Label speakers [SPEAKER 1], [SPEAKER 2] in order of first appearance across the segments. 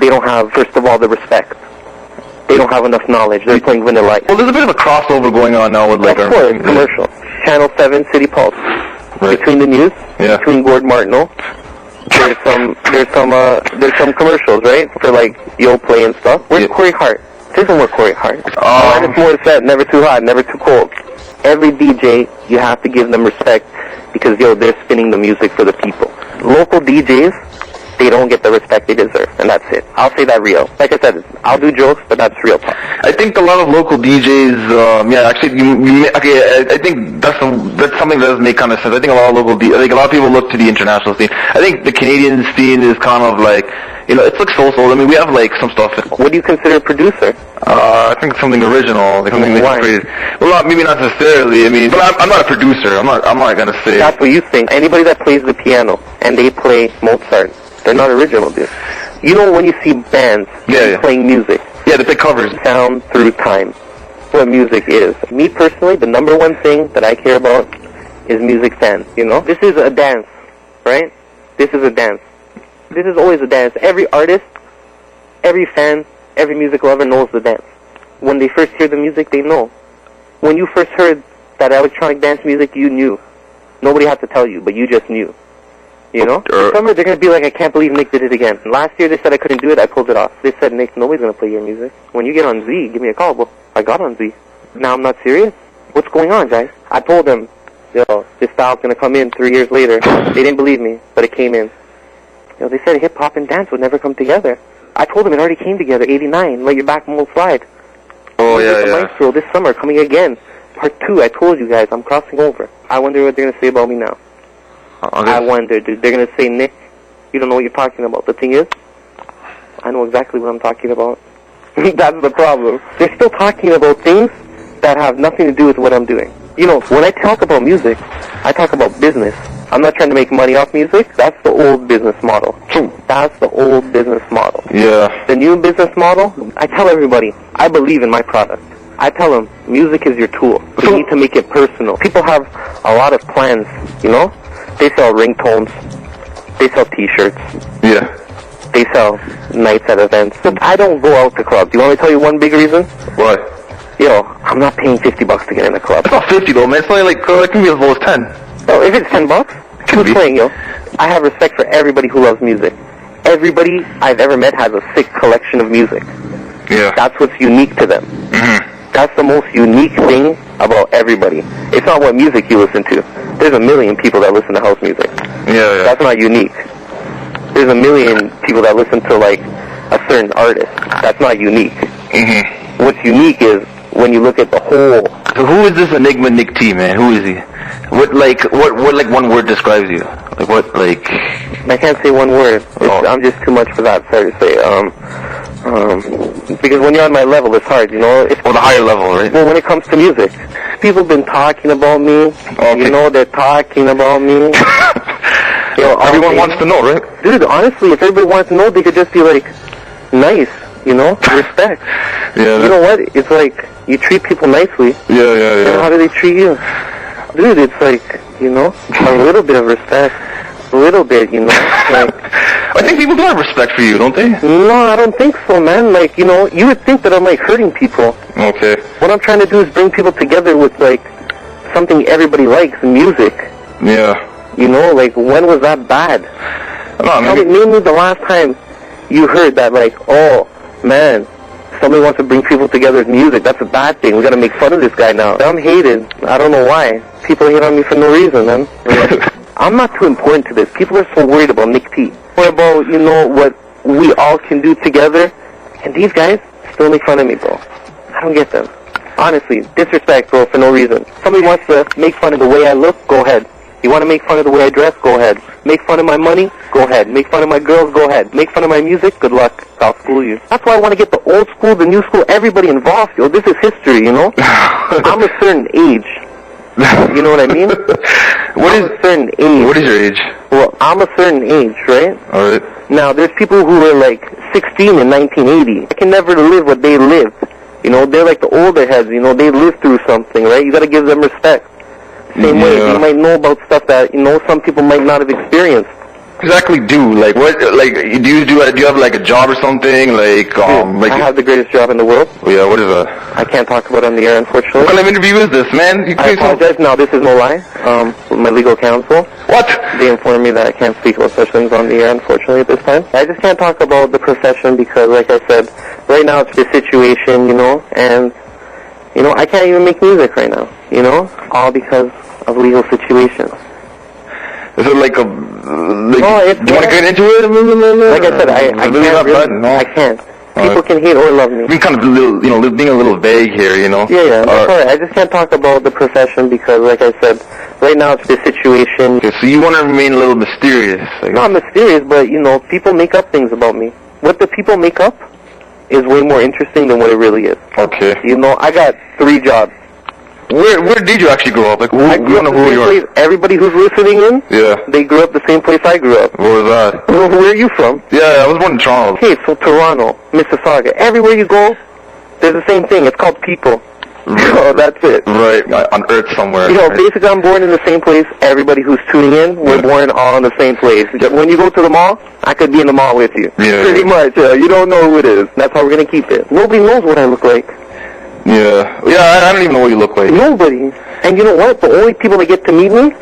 [SPEAKER 1] they don't have, first of all, the respect. They don't have enough knowledge. They're playing vanilla.
[SPEAKER 2] Well, there's a bit of a crossover going on now with like
[SPEAKER 1] of course, commercial. Channel 7, City Pulse. Right. Between the news, between Gord Martineau, there's some commercials, right? For like Yo Play and stuff. Where's Corey Hart? This isn't where Corey Hart. Minus more set, never too hot, never too cold. Every DJ, you have to give them respect because they're spinning the music for the people. Local DJs, they don't get the respect they deserve, and that's it. I'll say that real. Like I said, I'll do jokes, but that's real talk.
[SPEAKER 2] I think a lot of local DJs, I think that's something that does make kind of sense. I think a lot of a lot of people look to the international scene. I think the Canadian scene is kind of like, it's like so-so. I mean, we have like some stuff.
[SPEAKER 1] What do you consider a producer?
[SPEAKER 2] I think something original, like something that's created. Well, maybe not necessarily. I mean, but I'm not a producer. I'm not gonna say.
[SPEAKER 1] That's what you think. Anybody that plays the piano and they play Mozart, they're not original, dude. You know when you see bands playing music.
[SPEAKER 2] Yeah, they play covers.
[SPEAKER 1] Sound through time. What music is. Me personally, the number one thing that I care about is music fans, This is a dance, right? This is a dance. This is always a dance. Every artist, every fan, every music lover knows the dance. When they first hear the music, they know. When you first heard that electronic dance music, you knew. Nobody had to tell you, but you just knew. Summer, they're going to be like, I can't believe Nick did it again. Last year they said I couldn't do it, I pulled it off. They said, Nick, nobody's going to play your music. When you get on Z, give me a call. Well, I got on Z. Now I'm not serious? What's going on, guys? I told them, this style's going to come in 3 years later. They didn't believe me, but it came in. They said hip-hop and dance would never come together. I told them it already came together, 89, Let Your Back Mold Slide.
[SPEAKER 2] Oh, yeah.
[SPEAKER 1] Maestro this summer, coming again. Part 2, I told you guys, I'm crossing over. I wonder what they're going to say about me now. I wonder, dude. They're going to say, Nick, you don't know what you're talking about. The thing is, I know exactly what I'm talking about. That's the problem. They're still talking about things that have nothing to do with what I'm doing. When I talk about music, I talk about business. I'm not trying to make money off music. That's the old business model. That's the old business model.
[SPEAKER 2] Yeah.
[SPEAKER 1] The new business model, I tell everybody, I believe in my product. I tell them, music is your tool. You need to make it personal. People have a lot of plans, They sell ringtones. They sell T-shirts.
[SPEAKER 2] Yeah.
[SPEAKER 1] They sell nights at events. I don't go out to clubs. You want me to tell you one big reason?
[SPEAKER 2] What?
[SPEAKER 1] I'm not paying $50 to get in a club.
[SPEAKER 2] It's not 50 though, man. It's only like, it can be as low as 10.
[SPEAKER 1] Oh, if it's $10, who's playing, I have respect for everybody who loves music. Everybody I've ever met has a sick collection of music.
[SPEAKER 2] Yeah.
[SPEAKER 1] That's what's unique to them.
[SPEAKER 2] Mm-hmm.
[SPEAKER 1] That's the most unique thing about everybody. It's not what music you listen to. There's a million people that listen to house music.
[SPEAKER 2] Yeah.
[SPEAKER 1] That's not unique. There's a million people that listen to, like, a certain artist. That's not unique.
[SPEAKER 2] Mm-hmm.
[SPEAKER 1] What's unique is when you look at the whole.
[SPEAKER 2] So who is this Enigma Nick T, man? Who is he? What one word describes you?
[SPEAKER 1] I can't say one word. I'm just too much for that, sorry to say. Because when you're on my level, it's hard, It's
[SPEAKER 2] the higher level, right?
[SPEAKER 1] Well, when it comes to music, people have been talking about me.
[SPEAKER 2] Okay.
[SPEAKER 1] They're talking about me.
[SPEAKER 2] Everyone wants to know, right?
[SPEAKER 1] Dude, honestly, if everybody wanted to know, they could just be like, nice, respect.
[SPEAKER 2] Yeah.
[SPEAKER 1] You know what? It's like, you treat people nicely.
[SPEAKER 2] Yeah.
[SPEAKER 1] And how do they treat you? Dude, it's like, a little bit of respect. A little bit,
[SPEAKER 2] I think people do have respect for you, don't they?
[SPEAKER 1] No, I don't think so, man. You would think that I'm, hurting people.
[SPEAKER 2] Okay.
[SPEAKER 1] What I'm trying to do is bring people together with, something everybody likes, music.
[SPEAKER 2] Yeah.
[SPEAKER 1] When was that bad? Name me the last time you heard that, oh, man, somebody wants to bring people together with music. That's a bad thing. We got to make fun of this guy now. I'm hated. I don't know why. People hate on me for no reason, man. I'm not too important to this. People are so worried about Nick T. Or about, what we all can do together. And these guys still make fun of me, bro. I don't get them. Honestly, disrespect, bro, for no reason. Somebody wants to make fun of the way I look, go ahead. You want to make fun of the way I dress, go ahead. Make fun of my money, go ahead. Make fun of my girls, go ahead. Make fun of my music, good luck. I'll school you. That's why I want to get the old school, the new school, everybody involved, This is history, I'm a certain age. You know what I mean? I'm a certain age.
[SPEAKER 2] What is your age?
[SPEAKER 1] Well, I'm a certain age, right?
[SPEAKER 2] Alright.
[SPEAKER 1] Now, there's people who were 16 in 1980. I can never live what they lived. They're like the older heads, they lived through something, right? You gotta give them respect. Same way, they might know about stuff that, some people might not have experienced.
[SPEAKER 2] exactly do? Like, what, like, do you have, like, a job or something? Like,
[SPEAKER 1] Dude, I have the greatest job in the world.
[SPEAKER 2] Oh, yeah, what is that?
[SPEAKER 1] I can't talk about it on the air, unfortunately.
[SPEAKER 2] What kind of interview is this, man?
[SPEAKER 1] I apologize. No, this is no lie. With my legal counsel.
[SPEAKER 2] What?
[SPEAKER 1] They informed me that I can't speak about such things on the air, unfortunately, at this time. I just can't talk about the profession because, like I said, right now it's the situation, you know, and, you know, I can't even make music right now, you know, all because of legal situations.
[SPEAKER 2] Is it like a... Like,
[SPEAKER 1] no, it's...
[SPEAKER 2] Do you want to get into it?
[SPEAKER 1] Like I said, I can't really... No. I can't. People can hate or love me.
[SPEAKER 2] Being kind of, you know, being a little vague here, you know?
[SPEAKER 1] Yeah, that's alright. I just can't talk about the profession because, like I said, right now it's the situation.
[SPEAKER 2] Okay, so you want to remain a little mysterious, I guess.
[SPEAKER 1] Not mysterious, but, you know, people make up things about me. What the people make up is way more interesting than what it really is.
[SPEAKER 2] Okay.
[SPEAKER 1] You know, I got 3 jobs.
[SPEAKER 2] Where did you actually grow up? Like,
[SPEAKER 1] I grew up the same place. Everybody who's listening in,
[SPEAKER 2] yeah,
[SPEAKER 1] they grew up the same place I grew up.
[SPEAKER 2] Where was that?
[SPEAKER 1] Where are you from?
[SPEAKER 2] Yeah, I was born in Toronto.
[SPEAKER 1] Okay, so Toronto, Mississauga. Everywhere you go, there's the same thing. It's called people. So that's it.
[SPEAKER 2] Right, on Earth somewhere.
[SPEAKER 1] You know,
[SPEAKER 2] right?
[SPEAKER 1] basically I'm born in the same place. Everybody who's tuning in, we're born all in the same place. When you go to the mall, I could be in the mall with you.
[SPEAKER 2] Yeah.
[SPEAKER 1] Pretty much. You don't know who it is. That's how we're going to keep it. Nobody knows what I look like.
[SPEAKER 2] Yeah. Yeah, I don't even know what you look like.
[SPEAKER 1] Nobody. And you know what? The only people that get to meet me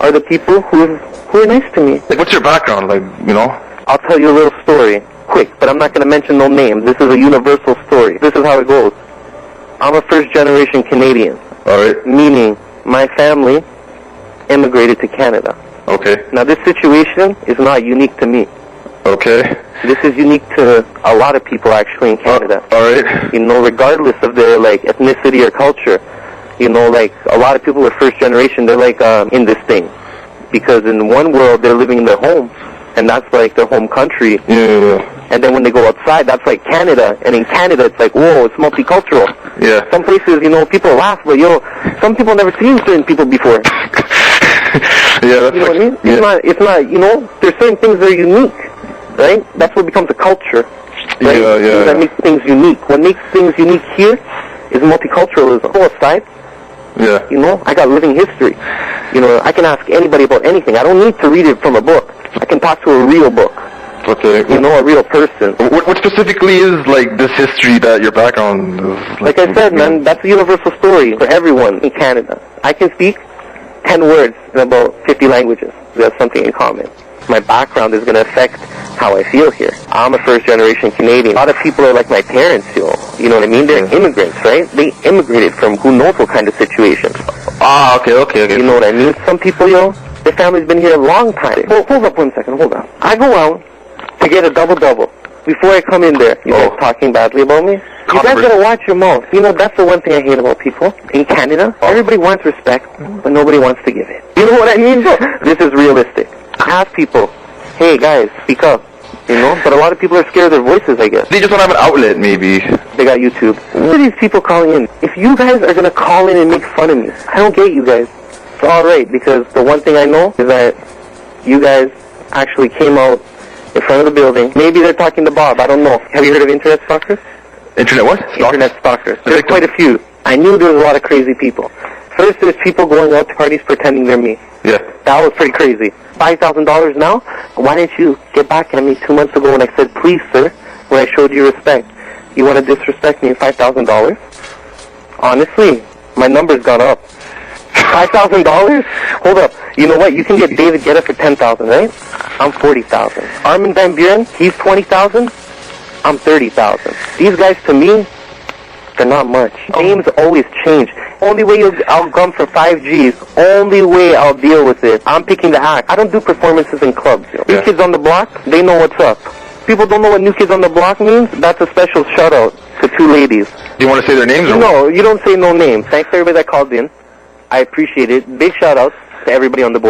[SPEAKER 1] are the people who are nice to me.
[SPEAKER 2] Like, what's your background? Like, you know?
[SPEAKER 1] I'll tell you a little story. Quick, but I'm not going to mention no names. This is a universal story. This is how it goes. I'm a first-generation Canadian.
[SPEAKER 2] All right.
[SPEAKER 1] Meaning, my family immigrated to Canada.
[SPEAKER 2] Okay.
[SPEAKER 1] Now, this situation is not unique to me.
[SPEAKER 2] Okay.
[SPEAKER 1] This is unique to a lot of people, actually, in Canada.
[SPEAKER 2] All right.
[SPEAKER 1] You know, regardless of their, like, ethnicity or culture. You know, like, a lot of people are first generation, they're, like, in this thing. Because in one world, they're living in their home, and that's, like, their home country.
[SPEAKER 2] Yeah.
[SPEAKER 1] And then when they go outside, that's, like, Canada. And in Canada, it's like, whoa, it's multicultural.
[SPEAKER 2] Yeah.
[SPEAKER 1] Some places, you know, people laugh, but, yo, some people never seen certain people before.
[SPEAKER 2] Yeah, that's
[SPEAKER 1] you know what I mean?
[SPEAKER 2] Yeah.
[SPEAKER 1] It's not, you know, there's certain things that are unique, right? That's what becomes a culture. Right?
[SPEAKER 2] Yeah.
[SPEAKER 1] That makes things unique. What makes things unique here is multiculturalism. Go outside.
[SPEAKER 2] Yeah.
[SPEAKER 1] You know, I got living history. You know, I can ask anybody about anything. I don't need to read it from a book. I can talk to a real book.
[SPEAKER 2] Okay.
[SPEAKER 1] You know, a real person.
[SPEAKER 2] What specifically is, like, this history that your background is?
[SPEAKER 1] Like I said, man, that's a universal story for everyone in Canada. I can speak 10 words in about 50 languages. We have something in common. My background is going to affect how I feel here. I'm a first-generation Canadian. A lot of people are like my parents, yo. You know what I mean? They're immigrants, right? They immigrated from who knows what kind of situation.
[SPEAKER 2] Ah, okay.
[SPEAKER 1] You know what I mean? Some people, yo, their family's been here a long time. Hold up 1 second, hold on. I go out to get a double-double. Before I come in there, you guys talking badly about me? You guys gotta watch your mouth. You know, that's the one thing I hate about people. In Canada, everybody wants respect, but nobody wants to give it. You know what I mean? This is realistic. Ask people, hey guys, speak up. You know, but a lot of people are scared of their voices, I guess.
[SPEAKER 2] They just don't have an outlet, maybe.
[SPEAKER 1] They got YouTube. What are these people calling in? If you guys are gonna call in and make fun of me, I don't get you guys. It's alright, because the one thing I know is that you guys actually came out in front of the building. Maybe they're talking to Bob, I don't know. Have you heard of Internet Stalkers?
[SPEAKER 2] Internet what?
[SPEAKER 1] Internet Stalkers. There's quite a few. I knew there was a lot of crazy people. First, there's people going out to parties pretending they're me.
[SPEAKER 2] Yeah.
[SPEAKER 1] That was pretty crazy. $5,000 now? Why didn't you get back at me 2 months ago when I said, please, sir, when I showed you respect? You want to disrespect me in $5,000? Honestly, my number's gone up. $5,000? Hold up. You know what? You can get David Guetta for $10,000, right? I'm $40,000. Armin van Buren, he's $20,000. I'm $30,000. These guys, to me, they're not much. Names always change. Only way I'll come for 5 Gs, only way I'll deal with it, I'm picking the act. I don't do performances in clubs. New Kids on the Block, they know what's up. People don't know what New Kids on the Block means? That's a special shout-out to 2 ladies.
[SPEAKER 2] Do you want to say their names?
[SPEAKER 1] No, you don't say no names. Thanks to everybody that called in. I appreciate it. Big shout-outs to everybody on the board.